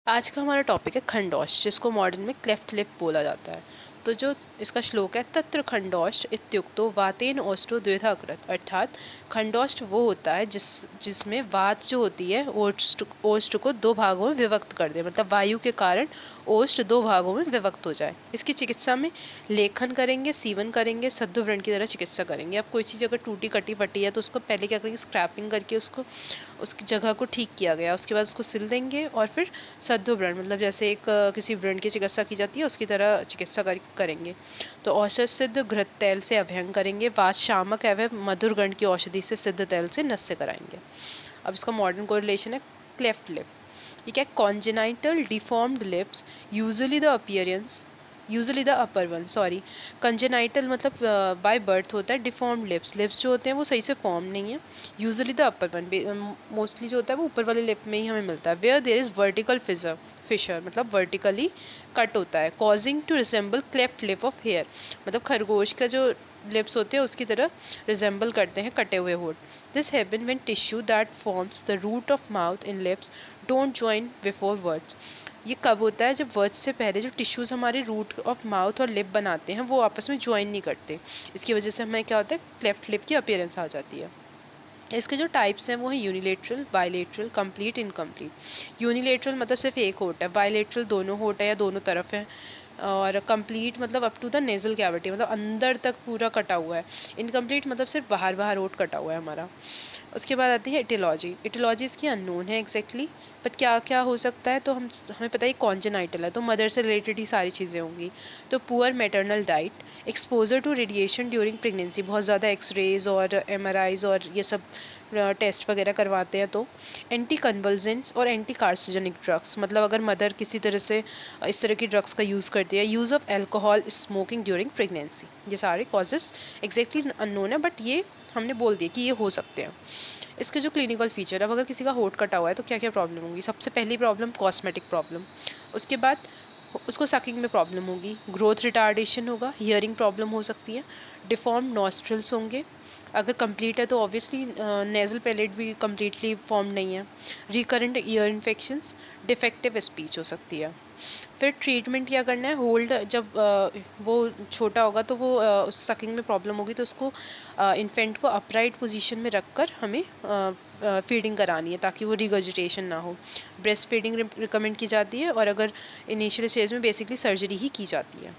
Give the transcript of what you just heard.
आज का हमारा टॉपिक है खंडौष्ठ, जिसको मॉडर्न में क्लेफ्ट लिप बोला जाता है। तो जो इसका श्लोक है, तत्र खंडौष्ठ इत्युक्तो वातेन ओष्ठो द्विधा कृत, अर्थात खंडौष्ठ वो होता है जिसमें वात जो होती है ओष्ठ को दो भागों में विभक्त कर दे, मतलब वायु के कारण ओष्ठ दो भागों में विभक्त हो जाए। इसकी चिकित्सा में लेखन करेंगे, सीवन करेंगे, सद्दु व्रण की तरह चिकित्सा करेंगे। अब कोई चीज़ अगर टूटी कटी फटी है तो उसको पहले क्या करेंगे, स्क्रैपिंग करके उसको उसकी जगह को ठीक किया गया, उसके बाद उसको सिल देंगे और फिर सद्दु व्रण, मतलब जैसे एक किसी व्रण की चिकित्सा की जाती है उसकी तरह चिकित्सा करेंगे। तो औषध सिद्ध घृत तैल से अभ्यंग करेंगे। वात शामक एवं मधुर गण की औषधि से सिद्ध तैल से नस्य कराएंगे। अब इसका मॉडर्न कोरिलेशन है क्लेफ्ट लिप। ये क्या, congenital deformed lips usually the upper one, sorry, congenital मतलब बाय बर्थ होता है, डिफॉर्म्ड लिप्स जो होते हैं वो सही से फॉर्म नहीं है। Usually the upper one, mostly जो होता है वो ऊपर वाले लिप में ही हमें मिलता है। Where there is vertical fissure मतलब वर्टिकली कट होता है, causing to resemble cleft lip of hare, मतलब खरगोश का जो लिप्स होते हैं उसकी तरह रिजेंबल करते हैं कटे हुए होठ। This happen when tissue that forms the root of mouth in lips don't join before words. ये कब होता है, जब वर्ड्स से पहले जो टिश्यूज़ हमारे रूट ऑफ माउथ और लिप बनाते हैं वो आपस में ज्वाइन नहीं करते। इसकी वजह से हमें क्या होता है, क्लेफ्ट लिप की अपीयरेंस आ जाती है। इसके जो टाइप्स हैं वो हैं unilateral, bilateral, complete, incomplete. Unilateral मतलब सिर्फ एक होठ है, बायलेटरल दोनों होठ है या दोनों तरफ है, और कंप्लीट मतलब up to the nasal cavity, मतलब अंदर तक पूरा कटा हुआ है। इनकम्प्लीट मतलब सिर्फ बाहर बाहर होठ कटा हुआ है हमारा। उसके बाद आती है एटिलॉजी। एटिलॉजी इसकी अननोन है एग्जैक्टली, बट क्या क्या हो सकता है, तो हमें पता है कॉन्जेनाइटल है तो मदर से रिलेटेड ही सारी चीज़ें होंगी। तो poor maternal diet, exposure to radiation during pregnancy, बहुत ज़्यादा एक्सरेज और एमआरआईज और ये सब टेस्ट वगैरह करवाते हैं। तो एंटी कन्वल्जेंट्स और एंटी कार्सिनोजेनिक ड्रग्स, मतलब अगर मदर किसी तरह से इस तरह की ड्रग्स का यूज़ करती है। Use of alcohol, smoking during pregnancy, ये सारे कॉजेज़ एग्जैक्टली अननोन है, बट ये हमने बोल दिया कि ये हो सकते हैं। इसके जो क्लिनिकल फीचर, अब अगर किसी का होठ कटा हुआ है तो क्या क्या प्रॉब्लम होगी। सबसे पहली प्रॉब्लम कॉस्मेटिक प्रॉब्लम, उसके बाद उसको सकिंग में प्रॉब्लम होगी, ग्रोथ रिटार्डेशन होगा, हियरिंग प्रॉब्लम हो सकती है, डिफॉर्म नॉस्ट्रल्स होंगे। अगर कंप्लीट है तो ऑब्वियसली नेज़ल पैलेट भी कम्प्लीटली फॉर्म नहीं है, recurrent year infections, defective speech हो सकती है। फिर ट्रीटमेंट क्या करना है, होल्ड जब वो छोटा होगा तो वो उस सकिंग में प्रॉब्लम होगी तो उसको इन्फेंट को अपराइट पोजीशन में रखकर हमें फीडिंग करानी है ताकि वो रिगर्जिटेशन ना हो। ब्रेस्ट फीडिंग रिकमेंड की जाती है, और अगर इनिशियल स्टेज में बेसिकली सर्जरी ही की जाती है।